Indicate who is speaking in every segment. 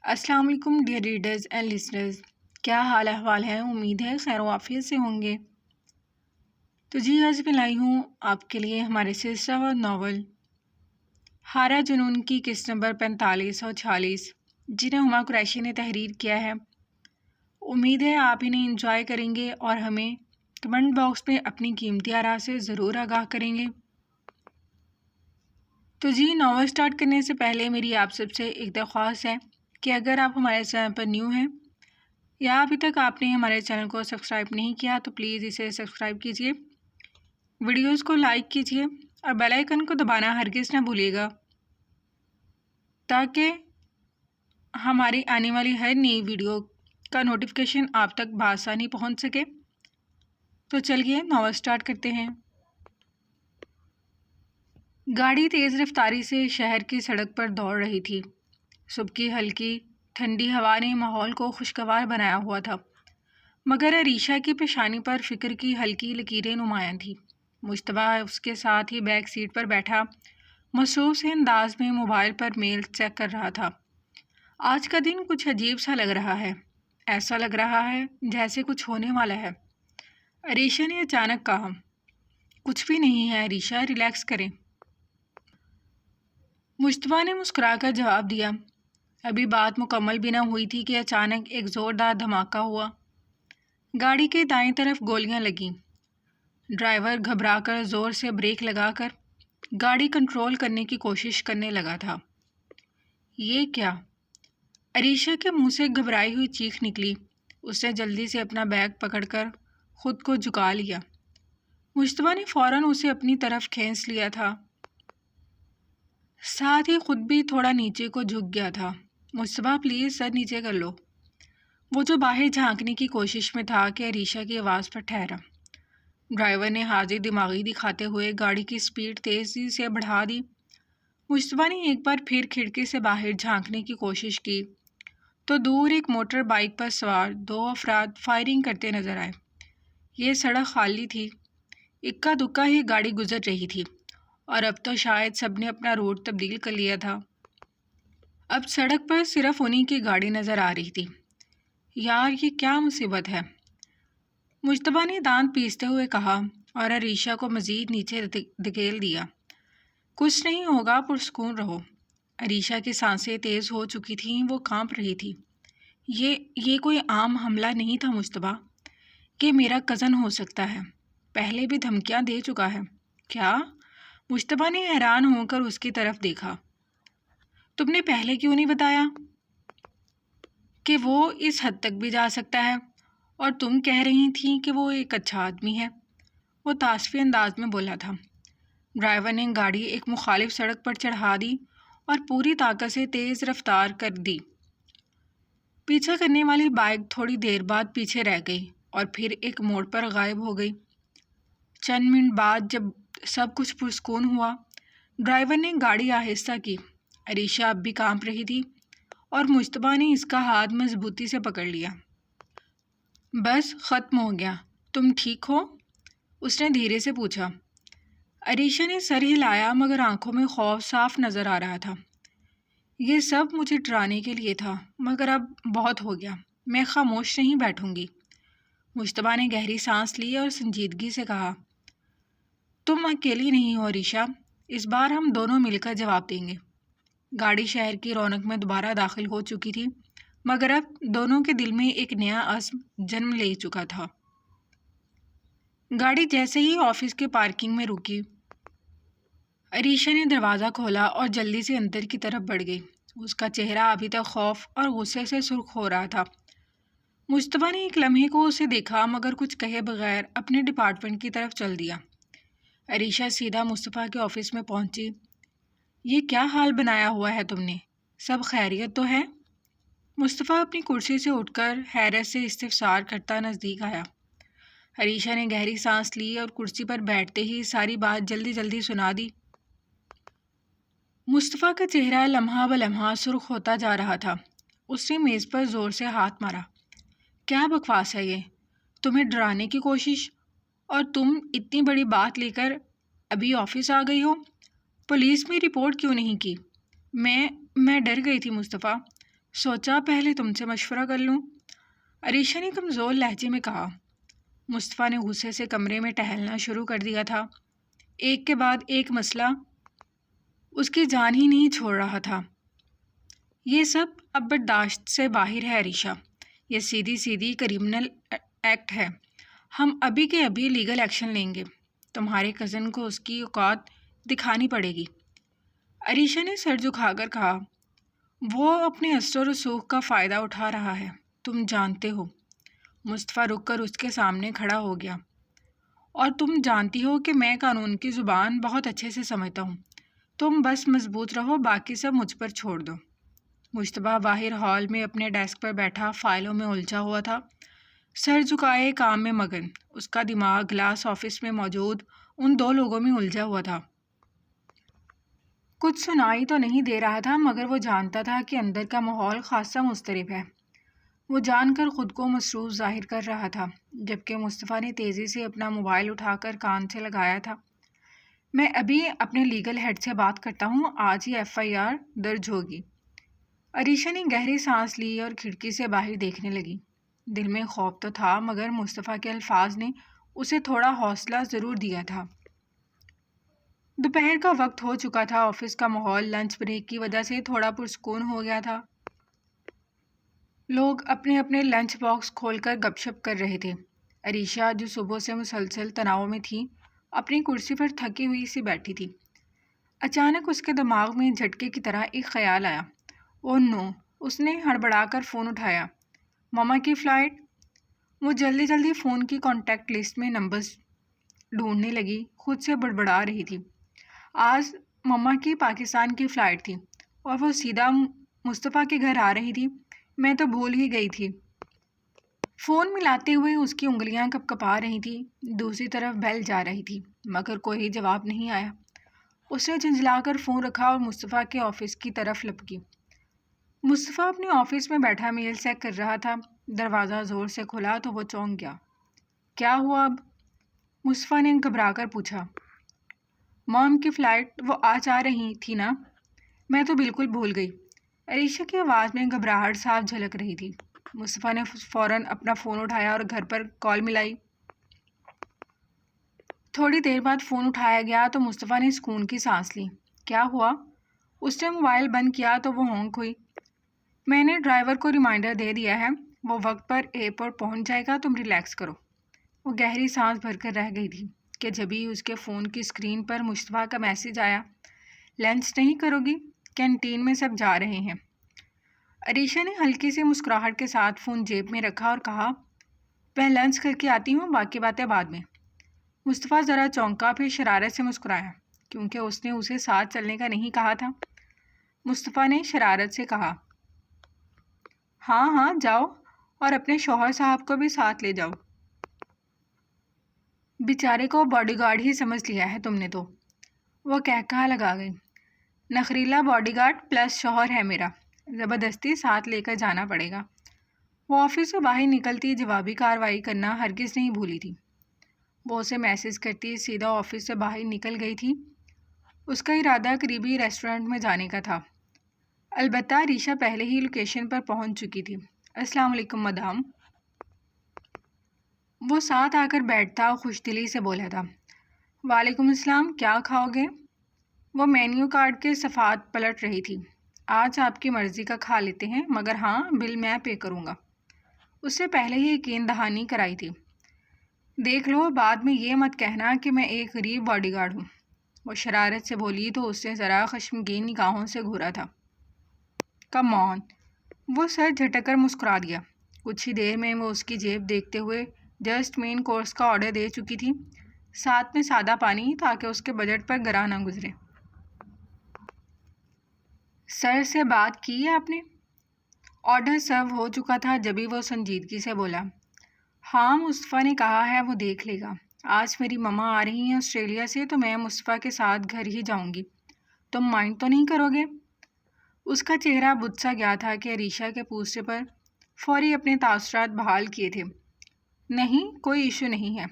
Speaker 1: السلام علیکم dear readers and listeners, کیا حال احوال ہے؟ امید ہے خیر و عافیت سے ہوں گے۔ تو جی آج میں لائی ہوں آپ کے لیے ہمارے سلسلہ و ناول ہارا جنون کی قسط نمبر 45 اور 46، جنہیں ہما قریشی نے تحریر کیا ہے۔ امید ہے آپ انہیں انجوائے کریں گے اور ہمیں کمنٹ باکس میں اپنی قیمتی آراء سے ضرور آگاہ کریں گے۔ تو جی ناول سٹارٹ کرنے سے پہلے میری آپ سب سے ایک درخواست ہے کہ اگر آپ ہمارے چینل پر نیو ہیں یا ابھی تک آپ نے ہمارے چینل کو سبسکرائب نہیں کیا تو پلیز اسے سبسکرائب کیجیے، ویڈیوز کو لائک کیجیے اور بیل آئیکن کو دبانا ہرگز نہ بھولیے گا تاکہ ہماری آنے والی ہر نئی ویڈیو کا نوٹیفیکیشن آپ تک بآسانی پہنچ سکے۔ تو چلیے ناول سٹارٹ کرتے ہیں۔ گاڑی تیز رفتاری سے شہر کی سڑک پر دوڑ رہی تھی۔ صبح کی ہلکی ٹھنڈی ہوا نے ماحول کو خوشگوار بنایا ہوا تھا، مگر عریشہ کی پیشانی پر فکر کی ہلکی لکیریں نمایاں تھیں۔ مجتبیٰ اس کے ساتھ ہی بیک سیٹ پر بیٹھا مصروف سے انداز میں موبائل پر میل چیک کر رہا تھا۔ آج کا دن کچھ عجیب سا لگ رہا ہے، ایسا لگ رہا ہے جیسے کچھ ہونے والا ہے، عریشہ نے اچانک کہا۔ کچھ بھی نہیں ہے عریشہ، ریلیکس کریں، مجتبیٰ نے مسکرا کر جواب دیا۔ ابھی بات مکمل بھی نہ ہوئی تھی کہ اچانک ایک زوردار دھماکہ ہوا۔ گاڑی کے دائیں طرف گولیاں لگیں۔ ڈرائیور گھبرا کر زور سے بریک لگا کر گاڑی کنٹرول کرنے کی کوشش کرنے لگا تھا۔ یہ کیا؟ عریشہ کے منہ سے گھبرائی ہوئی چیخ نکلی۔ اس نے جلدی سے اپنا بیگ پکڑ کر خود کو جھکا لیا۔ مجتبیٰ نے فوراً اسے اپنی طرف کھینچ لیا تھا، ساتھ ہی خود بھی تھوڑا نیچے کو جھک گیا تھا۔ مجتبیٰ پلیز سر نیچے کر لو۔ وہ جو باہر جھانکنے کی کوشش میں تھا کہ عریشہ کی آواز پر ٹھہرا۔ ڈرائیور نے حاضر دماغی دکھاتے ہوئے گاڑی کی سپیڈ تیزی سے بڑھا دی۔ مجتبیٰ نے ایک بار پھر کھڑکی سے باہر جھانکنے کی کوشش کی تو دور ایک موٹر بائیک پر سوار دو افراد فائرنگ کرتے نظر آئے۔ یہ سڑک خالی تھی، اکا دکا ہی گاڑی گزر رہی تھی اور اب تو شاید سب نے اپنا روٹ تبدیل کر لیا تھا۔ اب سڑک پر صرف انہی کی گاڑی نظر آ رہی تھی۔ یار یہ کیا مصیبت ہے، مجتبیٰ نے دانت پیستے ہوئے کہا اور عریشہ کو مزید نیچے دھکیل دیا۔ کچھ نہیں ہوگا، پرسکون رہو۔ عریشہ کی سانسیں تیز ہو چکی تھیں، وہ کانپ رہی تھی۔ یہ کوئی عام حملہ نہیں تھا مجتبیٰ، یہ میرا کزن ہو سکتا ہے، پہلے بھی دھمکیاں دے چکا ہے۔ کیا؟ مجتبیٰ نے حیران ہو کر اس کی طرف دیکھا۔ تم نے پہلے کیوں نہیں بتایا کہ وہ اس حد تک بھی جا سکتا ہے؟ اور تم کہہ رہی تھیں کہ وہ ایک اچھا آدمی ہے، وہ تعصبی انداز میں بولا تھا۔ ڈرائیور نے گاڑی ایک مخالف سڑک پر چڑھا دی اور پوری طاقت سے تیز رفتار کر دی۔ پیچھا کرنے والی بائک تھوڑی دیر بعد پیچھے رہ گئی اور پھر ایک موڑ پر غائب ہو گئی۔ چند منٹ بعد جب سب کچھ پرسکون ہوا، ڈرائیور نے گاڑی آہستہ کی۔ عریشہ اب بھی کانپ رہی تھی اور مجتبیٰ نے اس کا ہاتھ مضبوطی سے پکڑ لیا۔ بس ختم ہو گیا، تم ٹھیک ہو؟ اس نے دھیرے سے پوچھا۔ عریشہ نے سر ہلایا مگر آنکھوں میں خوف صاف نظر آ رہا تھا۔ یہ سب مجھے ڈرانے کے لیے تھا، مگر اب بہت ہو گیا، میں خاموش نہیں بیٹھوں گی۔ مجتبیٰ نے گہری سانس لی اور سنجیدگی سے کہا، تم اکیلی نہیں ہو عریشہ، اس بار ہم دونوں مل کر جواب دیں گے۔ گاڑی شہر کی رونق میں دوبارہ داخل ہو چکی تھی، مگر اب دونوں کے دل میں ایک نیا عزم جنم لے چکا تھا۔ گاڑی جیسے ہی آفس کے پارکنگ میں رکی، عریشہ نے دروازہ کھولا اور جلدی سے اندر کی طرف بڑھ گئی۔ اس کا چہرہ ابھی تک خوف اور غصے سے سرخ ہو رہا تھا۔ مجتبیٰ نے ایک لمحے کو اسے دیکھا مگر کچھ کہے بغیر اپنے ڈپارٹمنٹ کی طرف چل دیا۔ عریشہ سیدھا مصطفیٰ کے آفس میں پہنچی۔ یہ کیا حال بنایا ہوا ہے تم نے؟ سب خیریت تو ہے؟ مصطفیٰ اپنی کرسی سے اٹھ کر حیرت سے استفسار کرتا نزدیک آیا۔ عریشہ نے گہری سانس لی اور کرسی پر بیٹھتے ہی ساری بات جلدی جلدی سنا دی۔ مصطفیٰ کا چہرہ لمحہ بلمحہ سرخ ہوتا جا رہا تھا۔ اس نے میز پر زور سے ہاتھ مارا۔ کیا بکواس ہے یہ؟ تمہیں ڈرانے کی کوشش، اور تم اتنی بڑی بات لے کر ابھی آفس آ گئی ہو؟ پولیس میں رپورٹ کیوں نہیں کی؟ میں ڈر گئی تھی مصطفیٰ، سوچا پہلے تم سے مشورہ کر لوں، عریشہ نے کمزور لہجے میں کہا۔ مصطفیٰ نے غصے سے کمرے میں ٹہلنا شروع کر دیا تھا۔ ایک کے بعد ایک مسئلہ اس کی جان ہی نہیں چھوڑ رہا تھا۔ یہ سب اب برداشت سے باہر ہے عریشہ، یہ سیدھی سیدھی کریمنل ایکٹ ہے، ہم ابھی کے ابھی لیگل ایکشن لیں گے، تمہارے کزن کو اس کی اوقات دکھانی پڑے گی۔ عریشہ نے سر جھکا کر کہا، وہ اپنے اثر و رسوخ کا فائدہ اٹھا رہا ہے، تم جانتے ہو۔ مصطفیٰ رک کر اس کے سامنے کھڑا ہو گیا۔ اور تم جانتی ہو کہ میں قانون کی زبان بہت اچھے سے سمجھتا ہوں، تم بس مضبوط رہو، باقی سب مجھ پر چھوڑ دو۔ مصطفیٰ باہر ہال میں اپنے ڈیسک پر بیٹھا فائلوں میں الجھا ہوا تھا، سر جھکائے کام میں مگن۔ اس کا دماغ گلاس آفس میں موجود ان دو لوگوں میں الجھا ہوا تھا۔ کچھ سنائی تو نہیں دے رہا تھا، مگر وہ جانتا تھا کہ اندر کا ماحول خاصا مضطرب ہے۔ وہ جان کر خود کو مصروف ظاہر کر رہا تھا، جبکہ مصطفیٰ نے تیزی سے اپنا موبائل اٹھا کر کان سے لگایا تھا۔ میں ابھی اپنے لیگل ہیڈ سے بات کرتا ہوں، آج ہی FIR درج ہوگی۔ عریشہ نے گہری سانس لی اور کھڑکی سے باہر دیکھنے لگی۔ دل میں خوف تو تھا، مگر مصطفیٰ کے الفاظ نے اسے تھوڑا حوصلہ ضرور دیا تھا۔ دوپہر کا وقت ہو چکا تھا، آفس کا ماحول لنچ بریک کی وجہ سے تھوڑا پرسکون ہو گیا تھا۔ لوگ اپنے اپنے لنچ باکس کھول کر گپ شپ کر رہے تھے۔ عریشہ جو صبح سے مسلسل تناؤ میں تھی، اپنی کرسی پر تھکی ہوئی سی بیٹھی تھی۔ اچانک اس کے دماغ میں جھٹکے کی طرح ایک خیال آیا۔ اوہ نو! اس نے ہڑبڑا کر فون اٹھایا۔ ماما کی فلائٹ؟ وہ جلدی جلدی فون کی کانٹیکٹ لسٹ میں نمبرز ڈھونڈنے لگی، خود سے بڑبڑا رہی تھی۔ آج ماما کی پاکستان کی فلائٹ تھی اور وہ سیدھا مصطفیٰ کے گھر آ رہی تھی، میں تو بھول ہی گئی تھی۔ فون ملاتے ہوئے اس کی انگلیاں کپ کپا رہی تھیں، دوسری طرف بیل جا رہی تھی، مگر کوئی جواب نہیں آیا۔ اس نے جھنجھلا کر فون رکھا اور مصطفیٰ کے آفس کی طرف لپکی۔ مصطفیٰ اپنے آفس میں بیٹھا میل چیک کر رہا تھا۔ دروازہ زور سے کھلا تو وہ چونک گیا۔ کیا ہوا اب؟ مصطفیٰ نے گھبرا کر پوچھا۔ مام کی فلائٹ وہ آج آ رہی تھی نا؟ میں تو بالکل بھول گئی۔ عریشہ کی آواز میں گھبراہٹ صاف جھلک رہی تھی۔ مصطفیٰ نے فوراً اپنا فون اٹھایا اور گھر پر کال ملائی۔ تھوڑی دیر بعد فون اٹھایا گیا تو مصطفیٰ نے سکون کی سانس لی۔ کیا ہوا؟ اس نے موبائل بند کیا تو وہ ہونک ہوئی۔ میں نے ڈرائیور کو ریمائنڈر دے دیا ہے، وہ وقت پر ایئرپورٹ پہنچ جائے گا، تم ریلیکس کرو۔ وہ گہری سانس بھر کر رہ گئی تھی کہ جبھی اس کے فون کی اسکرین پر مصطفیٰ کا میسج آیا، لنچ نہیں کرو گی؟ کینٹین میں سب جا رہے ہیں۔ عریشہ نے ہلکی سی مسکراہٹ کے ساتھ فون جیب میں رکھا اور کہا، میں لنچ کر کے آتی ہوں، باقی باتیں بعد میں۔ مصطفیٰ ذرا چونکا، پھر شرارت سے مسکرایا، کیونکہ اس نے اسے ساتھ چلنے کا نہیں کہا تھا۔ مصطفیٰ نے شرارت سے کہا، ہاں ہاں جاؤ، اور اپنے شوہر صاحب کو بھی ساتھ لے جاؤ۔ بیچارے کو باڈی گارڈ ہی سمجھ لیا ہے تم نے تو، وہ کہا لگا گئی۔ نخریلا باڈی گارڈ پلس شوہر ہے میرا، زبردستی ساتھ لے کر جانا پڑے گا۔ وہ آفس سے باہر نکلتی جوابی کارروائی کرنا ہرگز نہیں بھولی تھی۔ وہ اسے میسج کرتی سیدھا آفس سے باہر نکل گئی تھی۔ اس کا ارادہ قریبی ریسٹورنٹ میں جانے کا تھا، البتہ عریشہ پہلے ہی لوکیشن پر پہنچ چکی تھی۔ السلام علیکم مدام۔ وہ ساتھ آ کر بیٹھتا اور خوش دلی سے بولا تھا، وعلیکم السلام، کیا کھاؤ گے؟ وہ مینیو کارڈ کے صفحات پلٹ رہی تھی۔ آج آپ کی مرضی کا کھا لیتے ہیں، مگر ہاں بل میں پے کروں گا۔ اس سے پہلے ہی یقین دہانی کرائی تھی۔ دیکھ لو، بعد میں یہ مت کہنا کہ میں ایک غریب باڈی گارڈ ہوں۔ وہ شرارت سے بولی تو اس نے ذرا خشمگین نگاہوں سے گھورا تھا۔ کم آن! وہ سر جھٹک کر مسکرا دیا۔ کچھ ہی دیر میں وہ اس کی جیب دیکھتے ہوئے جسٹ مین کورس کا آرڈر دے چکی تھی، ساتھ میں سادہ پانی، تاکہ اس کے بجٹ پر گراں نہ گزرے۔ سر سے بات کی آپ نے؟ آرڈر سرو ہو چکا تھا جبھی وہ سنجیدگی سے بولا، ہاں مصطفیٰ نے کہا ہے وہ دیکھ لے گا۔ آج میری مما آ رہی ہیں آسٹریلیا سے، تو میں مصطفیٰ کے ساتھ گھر ہی جاؤں گی، تم مائنڈ تو نہیں کرو گے؟ اس کا چہرہ بجھ سا گیا تھا کہ عریشہ کے پوچھنے پر فوری اپنے تاثرات بحال کیے تھے۔ نہیں، کوئی ایشو نہیں ہے۔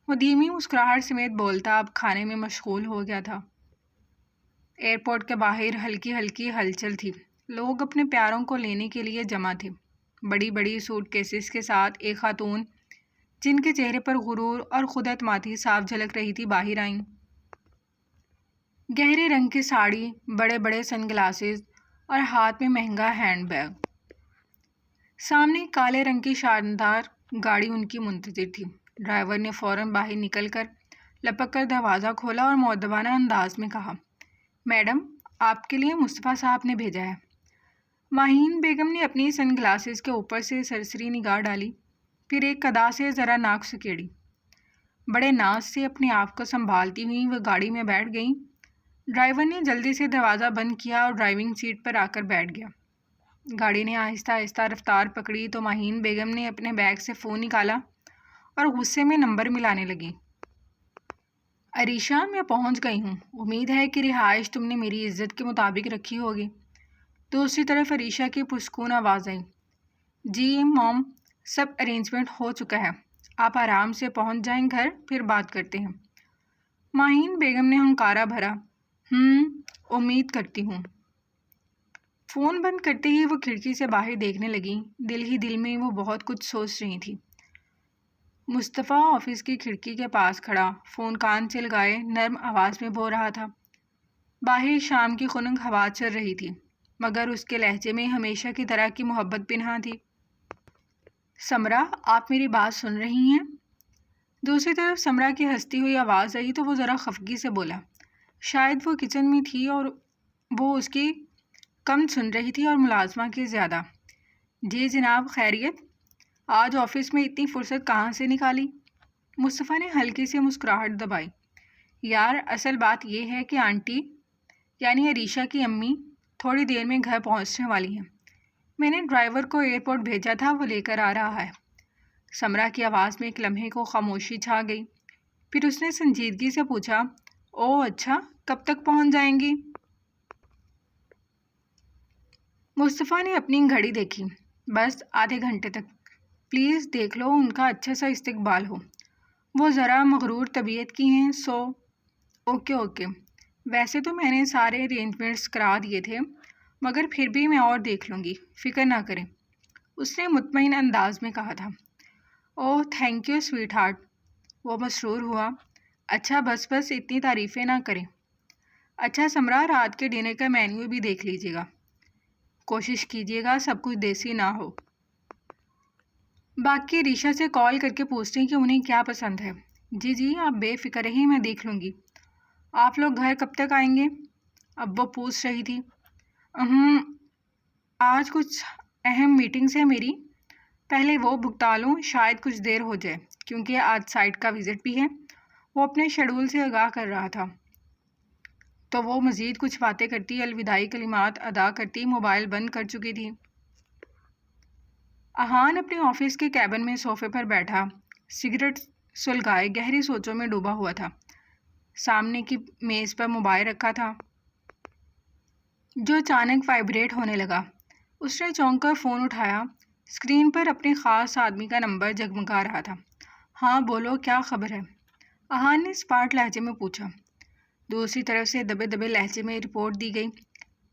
Speaker 1: وہ دھیمی مسکراہٹ سمیت بولتا اب کھانے میں مشغول ہو گیا تھا۔ ایئرپورٹ کے باہر ہلکی ہلکی ہلچل تھی، لوگ اپنے پیاروں کو لینے کے لیے جمع تھے، بڑی بڑی سوٹ کیسز کے ساتھ۔ ایک خاتون جن کے چہرے پر غرور اور خود اعتمادی صاف جھلک رہی تھی باہر آئیں۔ گہرے رنگ کی ساڑی، بڑے بڑے سن گلاسز اور ہاتھ میں مہنگا ہینڈ بیگ۔ سامنے کالے رنگ کی شاندار گاڑی ان کی منتظر تھی۔ ڈرائیور نے فوراً باہر نکل کر لپک کر دروازہ کھولا اور مؤدبانہ انداز میں کہا، میڈم، آپ کے لیے مصطفیٰ صاحب نے بھیجا ہے۔ ماہین بیگم نے اپنی سن گلاسز کے اوپر سے سرسری نگاہ ڈالی، پھر ایک ادا سے ذرا ناک سکیڑی۔ بڑے ناز سے اپنے آپ کو سنبھالتی ہوئی وہ گاڑی میں بیٹھ گئیں۔ ڈرائیور نے جلدی سے دروازہ بند کیا اور ڈرائیونگ سیٹ پر آ کر بیٹھ گیا۔ گاڑی نے آہستہ آہستہ رفتار پکڑی تو ماہین بیگم نے اپنے بیگ سے فون نکالا اور غصے میں نمبر ملانے لگی۔ عریشہ، میں پہنچ گئی ہوں، امید ہے کہ رہائش تم نے میری عزت کے مطابق رکھی ہوگی۔ دوسری طرف عریشہ کی پرسکون آواز آئی، جی موم، سب ارینجمنٹ ہو چکا ہے، آپ آرام سے پہنچ جائیں گھر، پھر بات کرتے ہیں۔ ماہین بیگم نے ہنکارا بھرا، امید کرتی ہوں۔ فون بند کرتے ہی وہ کھڑکی سے باہر دیکھنے لگیں۔ دل ہی دل میں وہ بہت کچھ سوچ رہی تھی۔ مصطفیٰ آفس کی کھڑکی کے پاس کھڑا، فون کان سے لگائے نرم آواز میں بول رہا تھا۔ باہر شام کی خنک ہوا چل رہی تھی، مگر اس کے لہجے میں ہمیشہ کی طرح کی محبت پنہاں تھی۔ سمرا، آپ میری بات سن رہی ہیں؟ دوسری طرف سمرا کی ہنستی ہوئی آواز آئی تو وہ ذرا خفگی سے بولا۔ شاید وہ کچن میں تھی اور وہ اس کی کم سن رہی تھی اور ملازمہ کی زیادہ۔ جی جناب، خیریت؟ آج آفس میں اتنی فرصت کہاں سے نکالی؟ مصطفیٰ نے ہلکی سی مسکراہٹ دبائی۔ یار، اصل بات یہ ہے کہ آنٹی یعنی عریشہ کی امی تھوڑی دیر میں گھر پہنچنے والی ہیں۔ میں نے ڈرائیور کو ایئرپورٹ بھیجا تھا، وہ لے کر آ رہا ہے۔ سمرا کی آواز میں ایک لمحے کو خاموشی چھا گئی، پھر اس نے سنجیدگی سے پوچھا، او اچھا، کب تک پہنچ جائیں گی؟ مصطفیٰ نے اپنی گھڑی دیکھی، بس آدھے گھنٹے تک۔ پلیز دیکھ لو ان کا اچھا سا استقبال ہو، وہ ذرا مغرور طبیعت کی ہیں، سو اوکے۔ ویسے تو میں نے سارے ارینجمنٹس کرا دیے تھے، مگر پھر بھی میں اور دیکھ لوں گی، فکر نہ کریں، اس نے مطمئن انداز میں کہا تھا۔ اوہ تھینک یو سویٹ ہارٹ، وہ مسرور ہوا۔ اچھا بس اتنی تعریفیں نہ کریں۔ اچھا سمرا، رات کے ڈنر کا مینیو بھی دیکھ لیجیے گا، کوشش کیجیے گا سب کچھ دیسی نہ ہو۔ باقی عریشہ سے کال کر کے پوچھتے ہیں کہ انہیں کیا پسند ہے۔ جی آپ بے فکر رہیں، میں دیکھ لوں گی۔ آپ لوگ گھر کب تک آئیں گے؟ اب وہ پوچھ رہی تھی۔ آج کچھ اہم میٹنگز ہیں میری، پہلے وہ بھگتا لوں، شاید کچھ دیر ہو جائے، کیونکہ آج سائٹ کا وزٹ بھی ہے۔ وہ اپنے شیڈول سے آگاہ کر رہا تھا تو وہ مزید کچھ باتیں کرتی، الوداعی کلمات ادا کرتی موبائل بند کر چکی تھی۔ احان اپنے آفس کے کیبن میں صوفے پر بیٹھا، سگریٹ سلگائے گہری سوچوں میں ڈوبا ہوا تھا۔ سامنے کی میز پر موبائل رکھا تھا جو اچانک وائبریٹ ہونے لگا۔ اس نے چونک کر فون اٹھایا، اسکرین پر اپنے خاص آدمی کا نمبر جگمگا رہا تھا۔ ہاں بولو، کیا خبر ہے؟ احان نے اسپاٹ لہجے میں پوچھا۔ دوسری طرف سے دبے دبے لہجے میں رپورٹ دی گئی،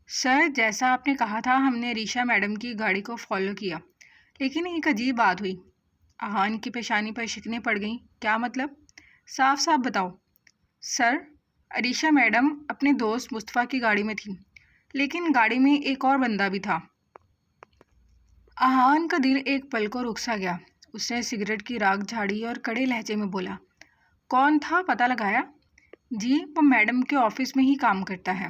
Speaker 1: سر جیسا آپ نے کہا تھا، ہم نے عریشہ میڈم کی گاڑی کو فالو کیا، لیکن ایک عجیب بات ہوئی۔ احان کی پیشانی پر شکنیں پڑ گئیں۔ کیا مطلب؟ صاف بتاؤ۔ سر، عریشہ میڈم اپنے دوست مصطفیٰ کی گاڑی میں تھی، لیکن گاڑی میں ایک اور بندہ بھی تھا۔ احان کا دل ایک پل کو رک سا گیا۔ اس نے سگریٹ کی راکھ جھاڑی اور کڑے لہجے میں بولا، کون تھا، پتہ لگایا؟ جی، وہ میڈم کے آفس میں ہی کام کرتا ہے۔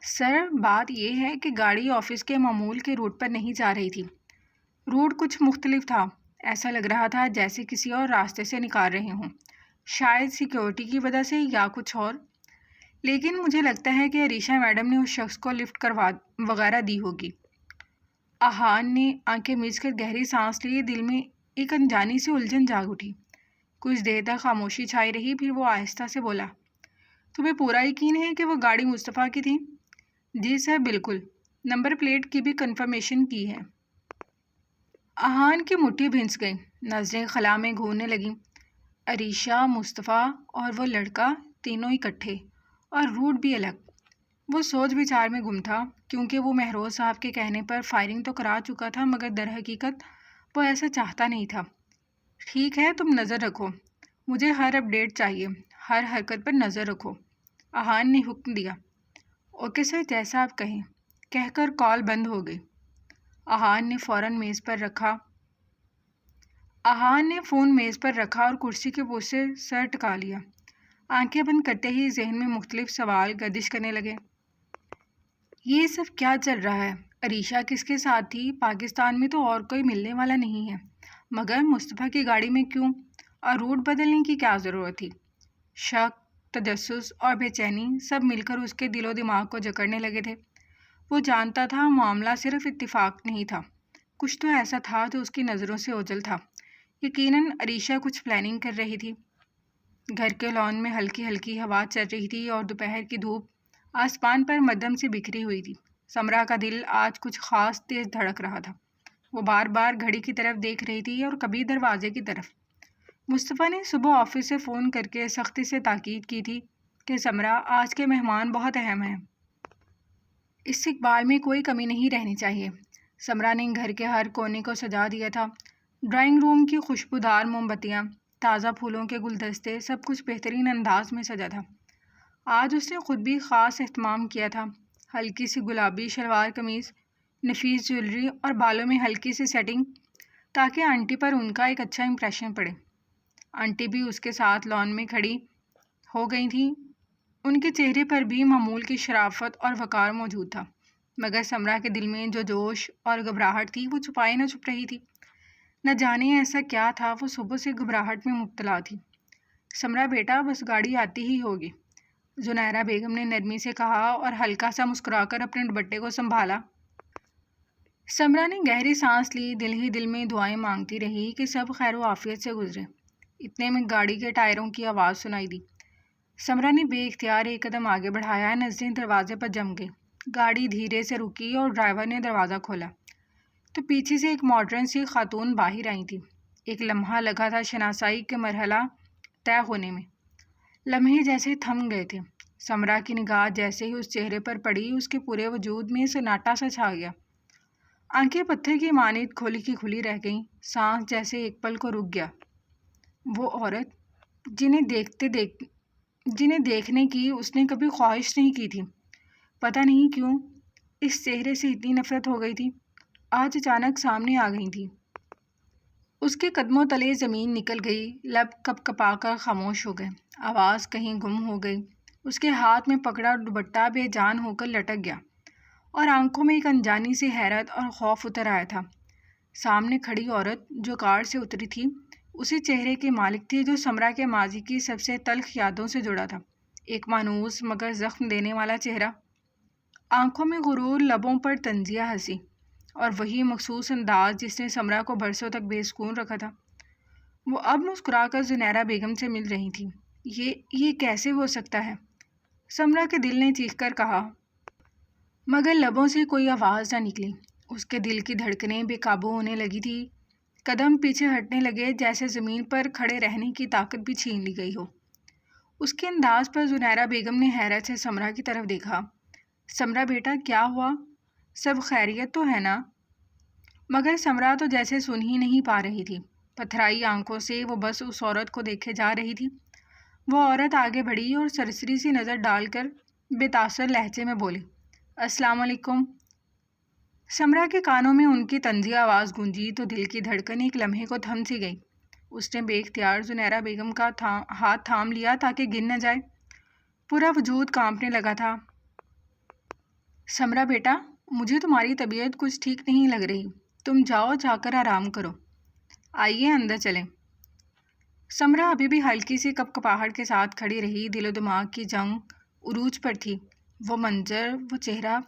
Speaker 1: سر، بات یہ ہے کہ گاڑی آفس کے معمول کے روٹ پر نہیں جا رہی تھی، روٹ کچھ مختلف تھا، ایسا لگ رہا تھا جیسے کسی اور راستے سے نکال رہے ہوں، شاید سیکیورٹی کی وجہ سے یا کچھ اور، لیکن مجھے لگتا ہے کہ عریشہ میڈم نے اس شخص کو لفٹ وغیرہ دی ہوگی۔ احان نے آنکھیں میچ کر گہری سانس لی، دل میں ایک انجانی سی الجھن جاگ اٹھی۔ کچھ دیر تک خاموشی چھائی رہی، پھر وہ آہستہ سے بولا، تمہیں پورا یقین ہے کہ وہ گاڑی مصطفیٰ کی تھی؟ جی سر، بالکل، نمبر پلیٹ کی بھی کنفرمیشن کی ہے۔ احان کی مٹھی بھنس گئی، نظریں خلا میں گھورنے لگیں۔ عریشہ، مصطفیٰ اور وہ لڑکا، تینوں اکٹھے، اور روٹ بھی الگ۔ وہ سوچ بچار میں گم تھا، کیونکہ وہ مہروز صاحب کے کہنے پر فائرنگ تو کرا چکا تھا، مگر در حقیقت وہ ایسا چاہتا نہیں تھا۔ ٹھیک ہے، تم نظر رکھو، مجھے ہر اپڈیٹ چاہیے، ہر حرکت پر نظر رکھو، احان نے حکم دیا۔ اوکے سر، جیسا آپ کہیں، کہہ کر کال بند ہو گئی۔ احان نے فون میز پر رکھا اور کرسی کے بوجھ سے سر ٹکا لیا۔ آنکھیں بند کرتے ہی ذہن میں مختلف سوال گردش کرنے لگے۔ یہ سب کیا چل رہا ہے؟ عریشہ کس کے ساتھ تھی؟ پاکستان میں تو اور کوئی ملنے والا نہیں ہے، مگر مصطفیٰ کی گاڑی میں کیوں؟ اور روٹ بدلنے کی کیا ضرورت تھی؟ شک، تجسس اور بے چینی سب مل کر اس کے دل و دماغ کو جکڑنے لگے تھے۔ وہ جانتا تھا معاملہ صرف اتفاق نہیں تھا، کچھ تو ایسا تھا جو اس کی نظروں سے اوجھل تھا۔ یقیناً عریشہ کچھ پلاننگ کر رہی تھی۔ گھر کے لان میں ہلکی ہلکی ہوا چل رہی تھی اور دوپہر کی دھوپ آسمان پر مدھم سے بکھری ہوئی تھی۔ سمرا کا دل آج کچھ خاص تیز دھڑک رہا تھا۔ وہ بار بار گھڑی کی طرف دیکھ رہی تھی اور کبھی دروازے کی طرف۔ مصطفیٰ نے صبح آفس سے فون کر کے سختی سے تاکید کی تھی کہ سمرا، آج کے مہمان بہت اہم ہیں، استقبال میں کوئی کمی نہیں رہنی چاہیے۔ سمرا نے گھر کے ہر کونے کو سجا دیا تھا۔ ڈرائنگ روم کی خوشبودار موم بتیاں، تازہ پھولوں کے گلدستے، سب کچھ بہترین انداز میں سجا تھا۔ آج اس نے خود بھی خاص اہتمام کیا تھا۔ ہلکی سی گلابی شلوار قمیض، نفیس جیولری اور بالوں میں ہلکی سی سیٹنگ، تاکہ آنٹی پر ان کا ایک اچھا امپریشن پڑے۔ آنٹی بھی اس کے ساتھ لان میں کھڑی ہو گئی تھیں۔ ان کے چہرے پر بھی معمول کی شرافت اور وقار موجود تھا، مگر سمرا کے دل میں جو جوش اور گھبراہٹ تھی وہ چھپائی نہ چھپ رہی تھی۔ نہ جانے ایسا کیا تھا، وہ صبح سے گھبراہٹ میں مبتلا تھی۔ سمرا بیٹا، بس گاڑی آتی ہی ہوگی، زنیرہ بیگم نے نرمی سے کہا اور ہلکا سا مسکرا کر اپنے دوپٹے کو سنبھالا۔ سمرا نے گہری سانس لی، دل ہی دل میں دعائیں مانگتی رہی کہ سب خیر و عافیت سے گزرے۔ اتنے میں گاڑی کے ٹائروں کی آواز سنائی دی۔ سمرا نے بے اختیار ایک قدم آگے بڑھایا، نظریں دروازے پر جم گئی۔ گاڑی دھیرے سے رکی اور ڈرائیور نے دروازہ کھولا تو پیچھے سے ایک ماڈرن سی خاتون باہر آئی تھی۔ ایک لمحہ لگا تھا شناسائی کے مرحلہ طے ہونے میں۔ لمحے جیسے تھم گئے تھے۔ سمرا کی نگاہ جیسے ہی اس چہرے پر پڑی، اس کے پورے وجود میں سناٹا سا چھا گیا۔ آنکھیں پتھر کی مانند کھلی کی کھلی رہ گئیں، سانس جیسے ایک پل کو رک گیا۔ وہ عورت جنہیں دیکھنے کی اس نے کبھی خواہش نہیں کی تھی، پتہ نہیں کیوں اس چہرے سے اتنی نفرت ہو گئی تھی، آج اچانک سامنے آ گئی تھی۔ اس کے قدموں تلے زمین نکل گئی، لب کپ کپا کر خاموش ہو گئے، آواز کہیں گم ہو گئی۔ اس کے ہاتھ میں پکڑا دوپٹہ بے جان ہو کر لٹک گیا اور آنکھوں میں ایک انجانی سی حیرت اور خوف اتر آیا تھا۔ سامنے کھڑی عورت جو کار سے اتری تھی، اسی چہرے کی مالک تھی جو سمرا کے ماضی کی سب سے تلخ یادوں سے جڑا تھا۔ ایک مانوس مگر زخم دینے والا چہرہ، آنکھوں میں غرور، لبوں پر طنزیہ ہنسی، اور وہی مخصوص انداز جس نے سمرا کو برسوں تک بے سکون رکھا تھا۔ وہ اب مسکرا کر زنیرہ بیگم سے مل رہی تھی۔ یہ کیسے ہو سکتا ہے؟ سمرا کے دل نے چیخ کر کہا، مگر لبوں سے کوئی آواز نہ نکلی۔ اس کے دل کی دھڑکنیں بے قابو ہونے لگی تھی، قدم پیچھے ہٹنے لگے جیسے زمین پر کھڑے رہنے کی طاقت بھی چھین لی گئی ہو۔ اس کے انداز پر زنیرہ بیگم نے حیرت سے سمرا کی طرف دیکھا۔ سمرا بیٹا، کیا ہوا؟ سب خیریت تو ہے نا؟ مگر سمرا تو جیسے سن ہی نہیں پا رہی تھی۔ پتھرائی آنکھوں سے وہ بس اس عورت کو دیکھے جا رہی تھی۔ وہ عورت آگے بڑھی اور سرسری سی نظر ڈال کر بے تاثر لہجے میں بولی، السلام علیکم۔ سمرا کے کانوں میں ان کی طنزیہ آواز گونجی تو دل کی دھڑکن ایک لمحے کو تھم سی گئی۔ اس نے بے اختیار زنیرہ بیگم کا ہاتھ تھام لیا تاکہ گر نہ جائے۔ پورا وجود کانپنے لگا تھا۔ سمرا بیٹا، مجھے تمہاری طبیعت کچھ ٹھیک نہیں لگ رہی، تم جاؤ، جا کر آرام کرو، آئیے اندر چلیں۔ سمرا ابھی بھی ہلکی سی کپکپاہٹ کے ساتھ کھڑی رہی، دل و دماغ کی جنگ عروج پر تھی۔ وہ منظر، وہ چہرہ،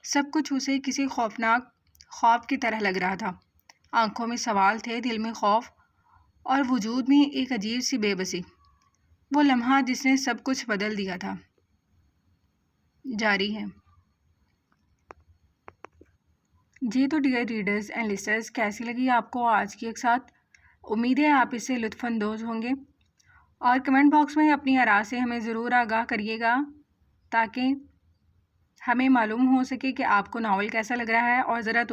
Speaker 1: سب کچھ اسے کسی خوفناک خواب کی طرح لگ رہا تھا۔ آنکھوں میں سوال تھے، دل میں خوف، اور وجود میں ایک عجیب سی بے بسی۔ وہ لمحہ جس نے سب کچھ بدل دیا تھا۔ جاری ہے۔ جی تو ڈیئر ریڈرز اینڈ لسنرز، کیسی لگی آپ کو آج کی ایک ساتھ؟ امید ہے آپ اس سے لطف اندوز ہوں گے، اور کمنٹ باکس میں اپنی آراء سے ہمیں ضرور آگاہ کریے گا تاکہ ہمیں معلوم ہو سکے کہ آپ کو ناول کیسا لگ رہا ہے اور ذرا